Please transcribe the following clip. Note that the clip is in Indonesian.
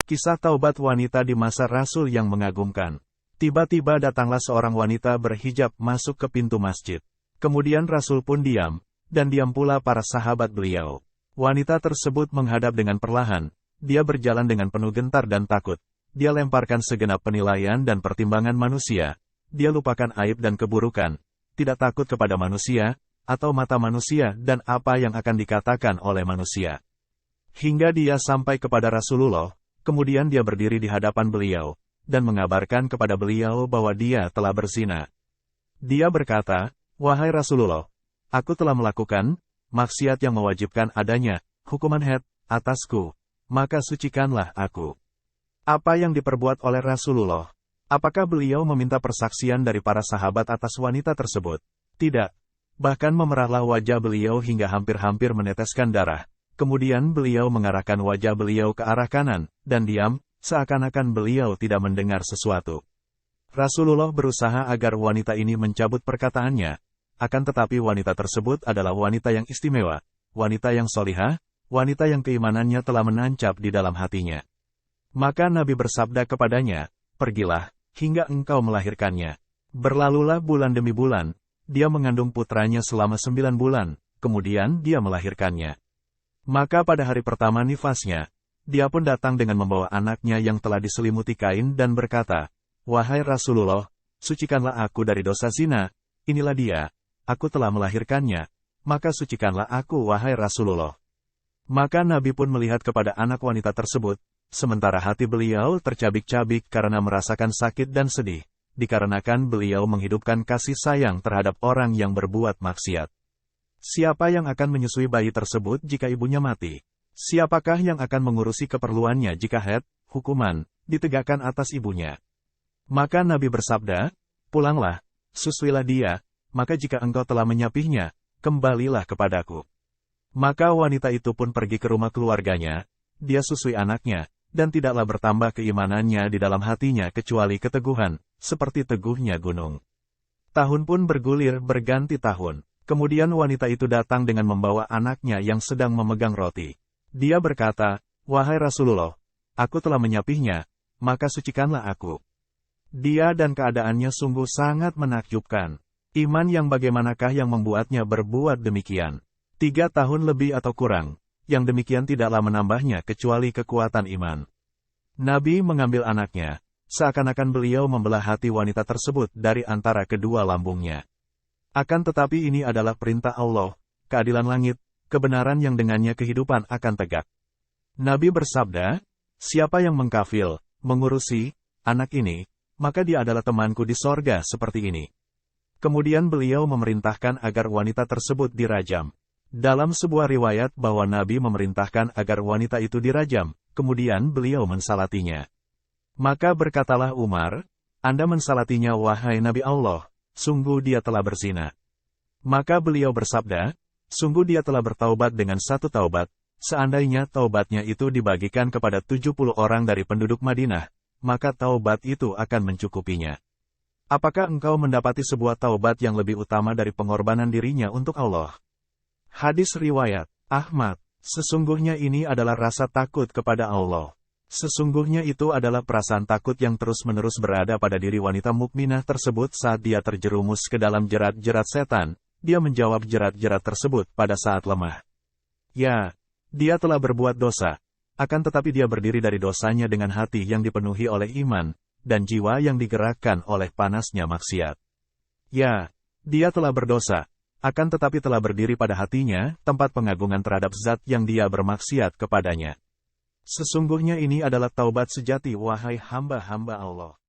Kisah taubat wanita di masa Rasul yang mengagumkan. Tiba-tiba datanglah seorang wanita berhijab masuk ke pintu masjid. Kemudian Rasul pun diam, dan diam pula para sahabat beliau. Wanita tersebut menghadap dengan perlahan, dia berjalan dengan penuh gentar dan takut. Dia lemparkan segenap penilaian dan pertimbangan manusia. Dia lupakan aib dan keburukan, tidak takut kepada manusia, atau mata manusia dan apa yang akan dikatakan oleh manusia. Hingga dia sampai kepada Rasulullah. Kemudian dia berdiri di hadapan beliau, dan mengabarkan kepada beliau bahwa dia telah berzina. Dia berkata, "Wahai Rasulullah, aku telah melakukan maksiat yang mewajibkan adanya hukuman had atasku, maka sucikanlah aku." Apa yang diperbuat oleh Rasulullah? Apakah beliau meminta persaksian dari para sahabat atas wanita tersebut? Tidak. Bahkan memerahlah wajah beliau hingga hampir-hampir meneteskan darah. Kemudian beliau mengarahkan wajah beliau ke arah kanan, dan diam, seakan-akan beliau tidak mendengar sesuatu. Rasulullah berusaha agar wanita ini mencabut perkataannya, akan tetapi wanita tersebut adalah wanita yang istimewa, wanita yang solihah, wanita yang keimanannya telah menancap di dalam hatinya. Maka Nabi bersabda kepadanya, "Pergilah, hingga engkau melahirkannya." Berlalulah bulan demi bulan, dia mengandung putranya selama 9 bulan, kemudian dia melahirkannya. Maka pada hari pertama nifasnya, dia pun datang dengan membawa anaknya yang telah diselimuti kain dan berkata, "Wahai Rasulullah, sucikanlah aku dari dosa zina, inilah dia, aku telah melahirkannya, maka sucikanlah aku wahai Rasulullah." Maka Nabi pun melihat kepada anak wanita tersebut, sementara hati beliau tercabik-cabik karena merasakan sakit dan sedih, dikarenakan beliau menghidupkan kasih sayang terhadap orang yang berbuat maksiat. Siapa yang akan menyusui bayi tersebut jika ibunya mati? Siapakah yang akan mengurusi keperluannya jika had, hukuman, ditegakkan atas ibunya? Maka Nabi bersabda, "Pulanglah, susuilah dia, maka jika engkau telah menyapihnya, kembalilah kepadaku." Maka wanita itu pun pergi ke rumah keluarganya, dia susui anaknya, dan tidaklah bertambah keimanannya di dalam hatinya kecuali keteguhan, seperti teguhnya gunung. Tahun pun bergulir berganti tahun. Kemudian wanita itu datang dengan membawa anaknya yang sedang memegang roti. Dia berkata, "Wahai Rasulullah, aku telah menyapihnya, maka sucikanlah aku." Dia dan keadaannya sungguh sangat menakjubkan. Iman yang bagaimanakah yang membuatnya berbuat demikian? 3 tahun lebih atau kurang, yang demikian tidaklah menambahnya kecuali kekuatan iman. Nabi mengambil anaknya, seakan-akan beliau membelah hati wanita tersebut dari antara kedua lambungnya. Akan tetapi ini adalah perintah Allah, keadilan langit, kebenaran yang dengannya kehidupan akan tegak. Nabi bersabda, "Siapa yang mengkafil, mengurusi anak ini, maka dia adalah temanku di sorga seperti ini." Kemudian beliau memerintahkan agar wanita tersebut dirajam. Dalam sebuah riwayat bahwa Nabi memerintahkan agar wanita itu dirajam, kemudian beliau mensalatinya. Maka berkatalah Umar, "Anda mensalatinya wahai Nabi Allah, sungguh dia telah berzina." Maka beliau bersabda, "Sungguh dia telah bertaubat dengan satu taubat, seandainya taubatnya itu dibagikan kepada 70 orang dari penduduk Madinah, maka taubat itu akan mencukupinya. Apakah engkau mendapati sebuah taubat yang lebih utama dari pengorbanan dirinya untuk Allah?" Hadis riwayat Ahmad. Sesungguhnya ini adalah rasa takut kepada Allah. Sesungguhnya itu adalah perasaan takut yang terus-menerus berada pada diri wanita mukminah tersebut saat dia terjerumus ke dalam jerat-jerat setan. Dia menjawab jerat-jerat tersebut pada saat lemah. Ya, dia telah berbuat dosa, akan tetapi dia berdiri dari dosanya dengan hati yang dipenuhi oleh iman, dan jiwa yang digerakkan oleh panasnya maksiat. Ya, dia telah berdosa, akan tetapi telah berdiri pada hatinya tempat pengagungan terhadap zat yang dia bermaksiat kepadanya. Sesungguhnya ini adalah taubat sejati wahai hamba-hamba Allah.